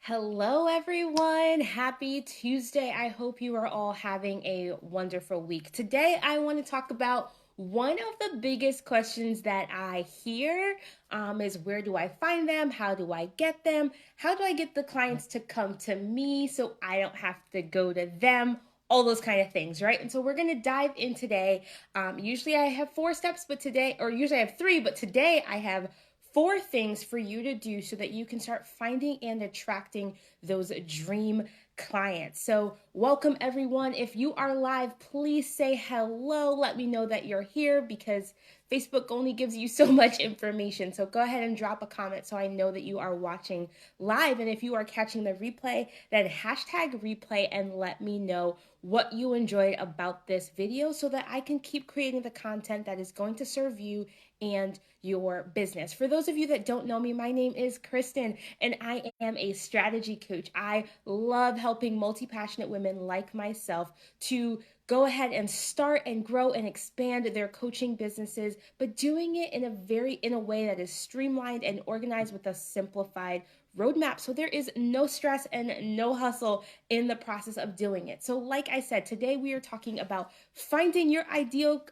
Hello, everyone. Happy Tuesday. I hope you are all having a wonderful week. Today, I want to talk about one of the biggest questions that I hear is where do I find them? How do I get them? How do I get the clients to come to me so I don't have to go to them? All those kind of things, right? And so we're going to dive in today. Usually I have four steps, but today, or usually I have three, but today I have four things for you to do so that you can start finding and attracting those dream clients. So, welcome everyone. If you are live, please say hello. Let me know that you're here because Facebook only gives you so much information. So, go ahead and drop a comment so I know that you are watching live. And if you are catching the replay, then hashtag replay and let me know what you enjoyed about this video so that I can keep creating the content that is going to serve you and your business. For those of you that don't know me, my name is Kristen and I am a strategy coach. I love helping multi-passionate women like myself to go ahead and start and grow and expand their coaching businesses, but doing it in a way that is streamlined and organized with a simplified roadmap. So there is no stress and no hustle in the process of doing it. So like I said, today we are talking about finding your ideal,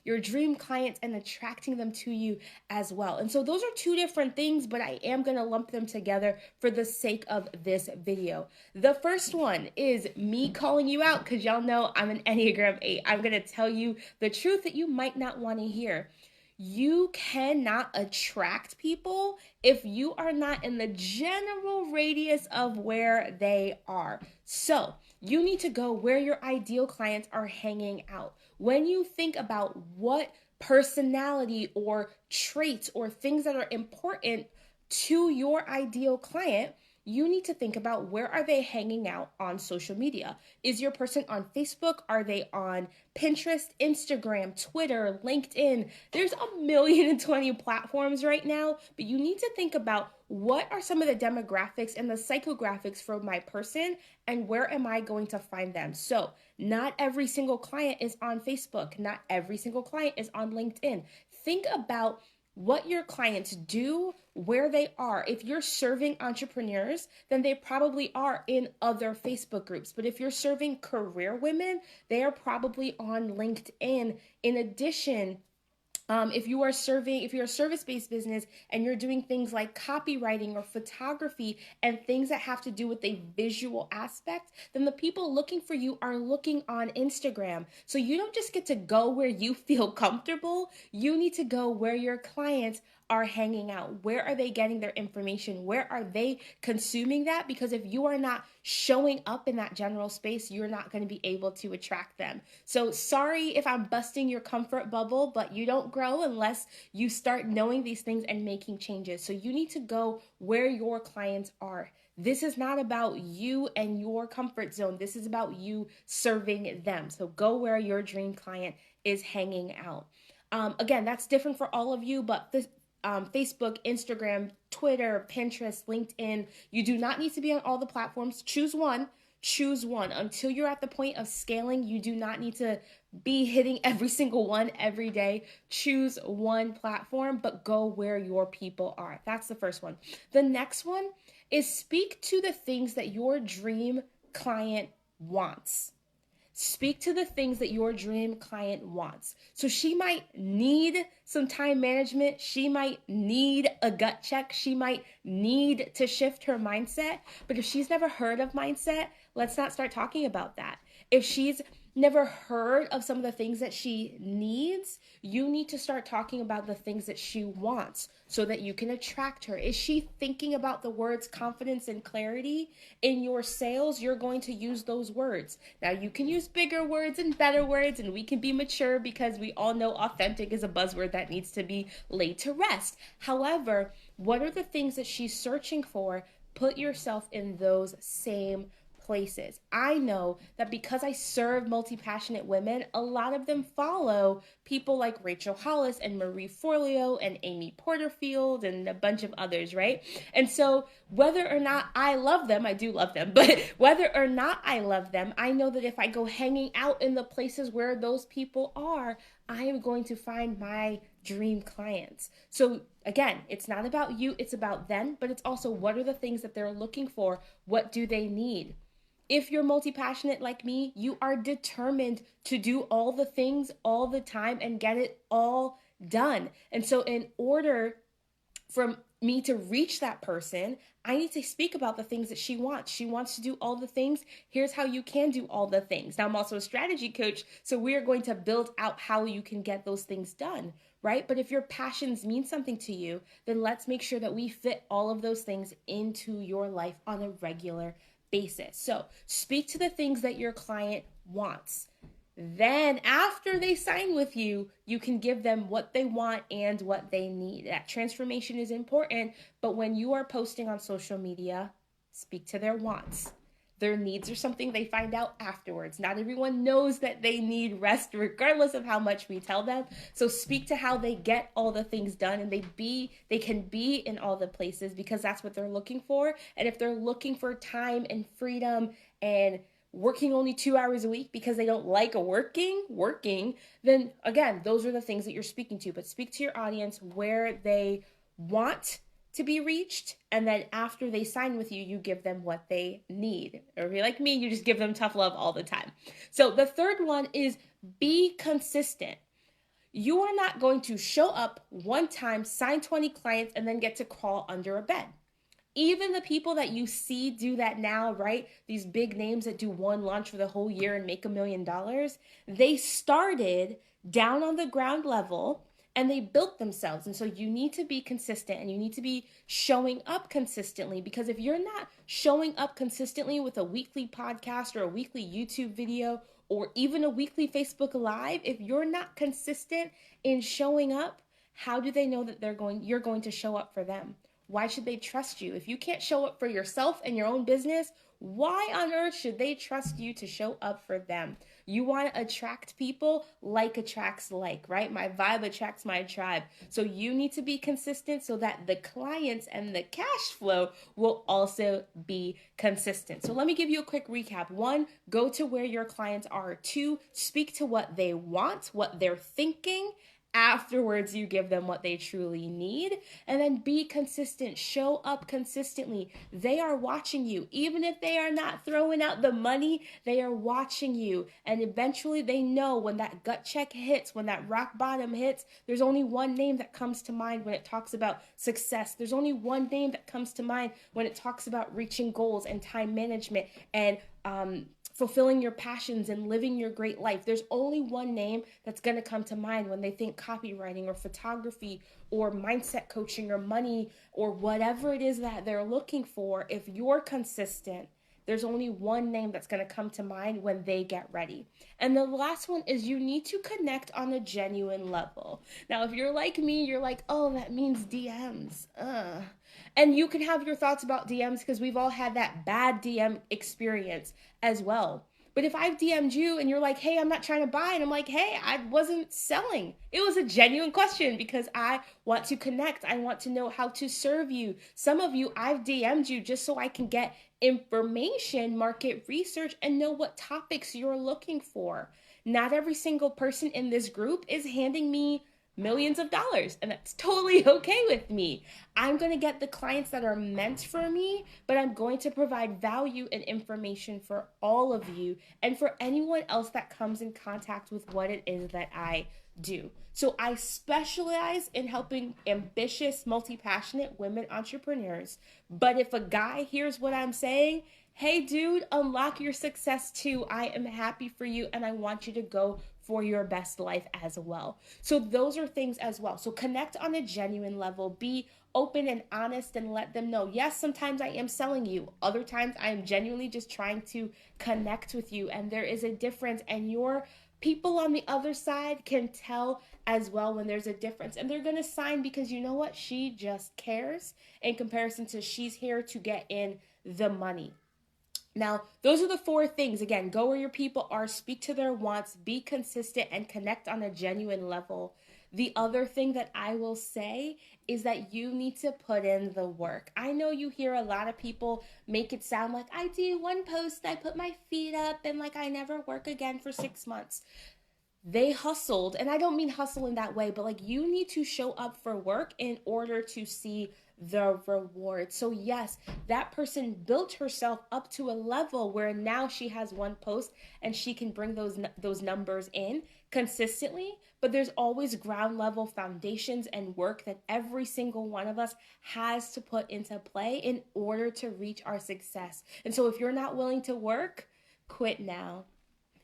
your dream clients and attracting them to you as well. And so those are two different things, but I am going to lump them together for the sake of this video. The first one is me calling you out because y'all know I'm an Enneagram 8. I'm going to tell you the truth that you might not want to hear. You cannot attract people if you are not in the general radius of where they are. So you need to go where your ideal clients are hanging out. When you think about what personality or traits or things that are important to your ideal client, you need to think about where are they hanging out on social media. Is your person on Facebook? Are they on Pinterest, Instagram, Twitter, LinkedIn? There's 1,020 platforms right now, but you need to think about what are some of the demographics and the psychographics for my person and where am I going to find them? So not every single client is on Facebook. Not every single client is on LinkedIn. Think about what your clients do, where they are. If you're serving entrepreneurs, then they probably are in other Facebook groups. But if you're serving career women, they are probably on LinkedIn. In addition, if you're a service-based business and you're doing things like copywriting or photography and things that have to do with a visual aspect, then the people looking for you are looking on Instagram. So you don't just get to go where you feel comfortable. You need to go where your clients are hanging out. Where are they getting their information? Where are they consuming that? Because if you are not showing up in that general space, you're not going to be able to attract them. So sorry if I'm busting your comfort bubble, but you don't grow unless you start knowing these things and making changes. So you need to go where your clients are. This is not about you and your comfort zone. This is about you serving them. So go where your dream client is hanging out. Again, that's different for all of you, but Facebook, Instagram, Twitter, Pinterest, LinkedIn. You do not need to be on all the platforms. Choose one. Choose one. Until you're at the point of scaling, you do not need to be hitting every single one every day. Choose one platform, but go where your people are. That's the first one. The next one is speak to the things that your dream client wants. Speak to the things that your dream client wants. So she might need some time management. She might need a gut check. She might need to shift her mindset. But if she's never heard of mindset, let's not start talking about that. If she's never heard of some of the things that she needs, you need to start talking about the things that she wants so that you can attract her. Is she thinking about the words confidence and clarity in your sales? You're going to use those words. Now, you can use bigger words and better words, and we can be mature because we all know authentic is a buzzword that needs to be laid to rest. However, what are the things that she's searching for? Put yourself in those same places. I know that because I serve multi-passionate women, a lot of them follow people like Rachel Hollis and Marie Forleo and Amy Porterfield and a bunch of others, right? And so whether or not I love them, I do love them, but whether or not I love them, I know that if I go hanging out in the places where those people are, I am going to find my dream clients. So Again, it's not about you, it's about them, but it's also what are the things that they're looking for? What do they need? If you're multi-passionate like me, you are determined to do all the things all the time and get it all done. And so in order for me to reach that person, I need to speak about the things that she wants. She wants to do all the things. Here's how you can do all the things. Now, I'm also a strategy coach, so we are going to build out how you can get those things done, right? But if your passions mean something to you, then let's make sure that we fit all of those things into your life on a regular basis. So speak to the things that your client wants. Then, after they sign with you, you can give them what they want and what they need. That transformation is important, but when you are posting on social media, speak to their wants. Their needs are something they find out afterwards. Not everyone knows that they need rest, regardless of how much we tell them. So speak to how they get all the things done, and they can be in all the places because that's what they're looking for. And if they're looking for time and freedom and working only 2 hours a week because they don't like working, then again, those are the things that you're speaking to. But speak to your audience where they want to be reached, and then after they sign with you, you give them what they need. Or if you're like me, you just give them tough love all the time. So the third one is be consistent. You are not going to show up one time, sign 20 clients, and then get to crawl under a bed. Even the people that you see do that now, right? These big names that do one launch for the whole year and make $1 million, they started down on the ground level and they built themselves. And so you need to be consistent and you need to be showing up consistently, because if you're not showing up consistently with a weekly podcast or a weekly YouTube video or even a weekly Facebook Live, if you're not consistent in showing up, how do they know that you're going to show up for them? Why should they trust you? If you can't show up for yourself and your own business, why on earth should they trust you to show up for them? You want to attract people, like attracts like, right? My vibe attracts my tribe. So you need to be consistent so that the clients and the cash flow will also be consistent. So let me give you a quick recap. 1, go to where your clients are. 2, speak to what they want, what they're thinking. Afterwards, you give them what they truly need. And then be consistent. Show up consistently. They are watching you. Even if they are not throwing out the money, they are watching you. And eventually they know when that gut check hits, when that rock bottom hits, there's only one name that comes to mind when it talks about success. There's only one name that comes to mind when it talks about reaching goals and time management and fulfilling your passions and living your great life. There's only one name that's going to come to mind when they think copywriting or photography or mindset coaching or money or whatever it is that they're looking for. If you're consistent, there's only one name that's going to come to mind when they get ready. And the last one is you need to connect on a genuine level. Now, if you're like me, you're like, oh, that means DMs. And you can have your thoughts about DMs because we've all had that bad DM experience as well. But if I've DM'd you and you're like, hey, I'm not trying to buy, and I'm like, hey, I wasn't selling. It was a genuine question because I want to connect. I want to know how to serve you. Some of you, I've DM'd you just so I can get information, market research, and know what topics you're looking for. Not every single person in this group is handing me millions of dollars, and that's totally okay with me. I'm going to get the clients that are meant for me, but I'm going to provide value and information for all of you and for anyone else that comes in contact with what it is that I do. So I specialize in helping ambitious, multi-passionate women entrepreneurs. But if a guy hears what I'm saying, hey dude, unlock your success too. I am happy for you and I want you to go for your best life as well. So those are things as well. So connect on a genuine level, be open and honest and let them know, yes, sometimes I am selling you. Other times I am genuinely just trying to connect with you, and there is a difference, and your people on the other side can tell as well when there's a difference, and they're going to sign because you know what? She just cares in comparison to she's here to get in the money. Now, those are the 4 things. Again, go where your people are, speak to their wants, be consistent, and connect on a genuine level. The other thing that I will say is that you need to put in the work. I know you hear a lot of people make it sound like I do one post, I put my feet up, and like I never work again for 6 months. they hustled, and I don't mean hustle in that way, but like you need to show up for work in order to see the reward. So yes, that person built herself up to a level where now she has one post and she can bring those numbers in consistently, but there's always ground level foundations and work that every single one of us has to put into play in order to reach our success. And so if you're not willing to work, quit now.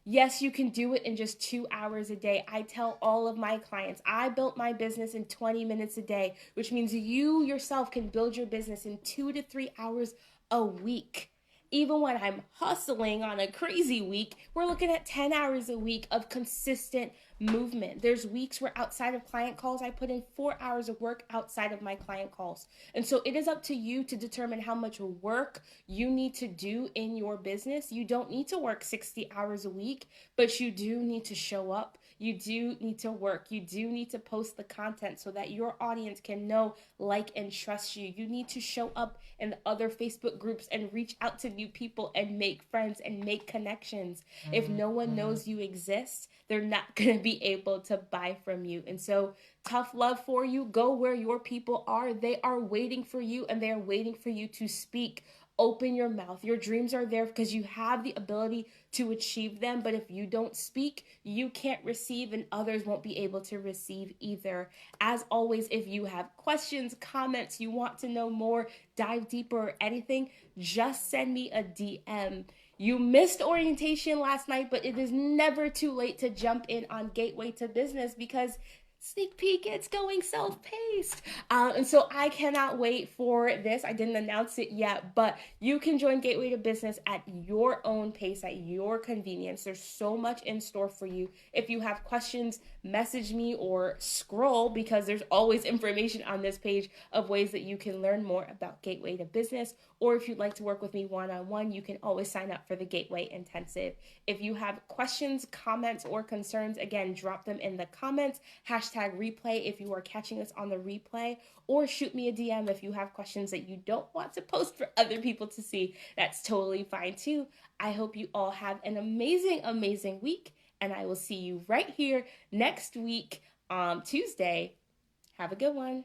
Yes, you can do it in just 2 hours a day. I tell all of my clients, I built my business in 20 minutes a day, which means you yourself can build your business in 2 to 3 hours a week. Even when I'm hustling on a crazy week, we're looking at 10 hours a week of consistent movement. There's weeks where outside of client calls, I put in 4 hours of work outside of my client calls. And so it is up to you to determine how much work you need to do in your business. You don't need to work 60 hours a week, but you do need to show up. You do need to work. You do need to post the content so that your audience can know, like, and trust you. You need to show up in other Facebook groups and reach out to new people and make friends and make connections. If no one knows you exist, they're not going to be able to buy from you. And so, tough love for you. Go where your people are. They are waiting for you, and they are waiting for you to speak. Open your mouth. Your dreams are there because you have the ability to achieve them. But if you don't speak, you can't receive, and others won't be able to receive either. As always, if you have questions, comments, you want to know more, dive deeper, or anything, just send me a DM. You missed orientation last night, but it is never too late to jump in on Gateway to Business because sneak peek, it's going self-paced. And so I cannot wait for this. I didn't announce it yet, but you can join Gateway to Business at your own pace, at your convenience. There's so much in store for you. If you have questions, message me or scroll because there's always information on this page of ways that you can learn more about Gateway to Business. Or if you'd like to work with me one-on-one, you can always sign up for the Gateway Intensive. If you have questions, comments, or concerns, again, drop them in the comments. Hashtag replay if you are catching this on the replay, or shoot me a DM if you have questions that you don't want to post for other people to see. That's totally fine too. I hope you all have an amazing, amazing week, and I will see you right here next week on Tuesday. Have a good one.